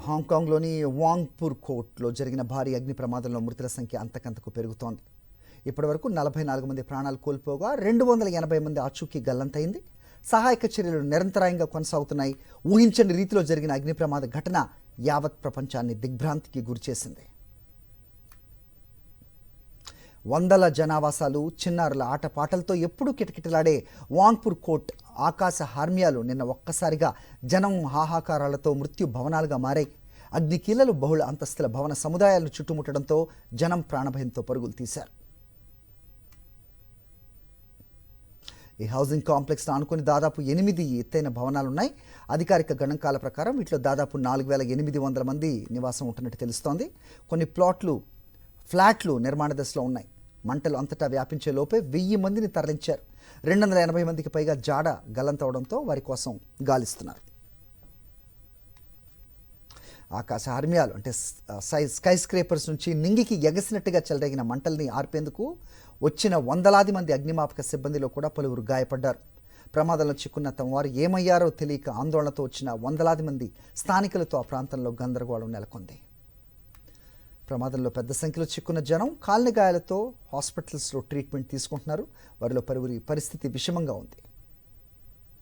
హాంకాంగ్లోని వాంగ్పూర్ కోర్టులో జరిగిన భారీ అగ్ని ప్రమాదంలో మృతుల సంఖ్య అంతకంతకు పెరుగుతోంది. ఇప్పటివరకు 44 మంది ప్రాణాలు కోల్పోగా 280 మంది ఆచూకీ గల్లంతైంది. సహాయక చర్యలు నిరంతరాయంగా కొనసాగుతున్నాయి. ఊహించని రీతిలో జరిగిన అగ్ని ప్రమాద ఘటన యావత్ ప్రపంచాన్ని దిగ్భ్రాంతికి గురిచేసింది. వందల జనావాసాలు, చిన్నారుల ఆటపాటలతో ఎప్పుడూ కిటకిటలాడే వాంగ్పూర్ కోర్ట్ ఆకాశ హార్మ్యాలు నిన్న ఒక్కసారిగా జనం హాహాకారాలతో మృత్యు భవనాలుగా మారాయి. అగ్నికీలలు బహుళ అంతస్తుల భవన సముదాయాలను చుట్టుముట్టడంతో జనం ప్రాణభయంతో పరుగులు తీశారు. ఈ హౌసింగ్ కాంప్లెక్స్ను ఆనుకుని దాదాపు 8 ఎత్తైన భవనాలున్నాయి. అధికారిక గణాంకాల ప్రకారం వీటిలో దాదాపు 4800 మంది నివాసం ఉంటున్నట్టు తెలుస్తోంది. కొన్ని ఫ్లాట్లు నిర్మాణ దశలో ఉన్నాయి. మంటలు అంతటా వ్యాపించే లోపే 1000 మందిని తరలించారు. 280 మందికి పైగా జాడ గల్లంతవడంతో వారి కోసం గాలిస్తున్నారు. ఆకాశ హార్మ్యాలు అంటే స్కై స్క్రేపర్స్ నుంచి నింగికి ఎగసినట్టుగా చెలరేగిన మంటల్ని ఆర్పేందుకు వచ్చిన వందలాది మంది అగ్నిమాపక సిబ్బందిలో కూడా పలువురు గాయపడ్డారు. ప్రమాదంలో చిక్కున్న తమ వారు ఏమయ్యారో తెలియక ఆందోళనతో వచ్చిన వందలాది మంది స్థానికులతో ఆ ప్రాంతంలో గందరగోళం నెలకొంది. ప్రమాదంలో పెద్ద సంఖ్యలో చిక్కున్న జనం కాలిన గాయాలతో హాస్పిటల్స్లో ట్రీట్మెంట్ తీసుకుంటున్నారు. వారిలో పలువురి పరిస్థితి విషమంగా ఉంది.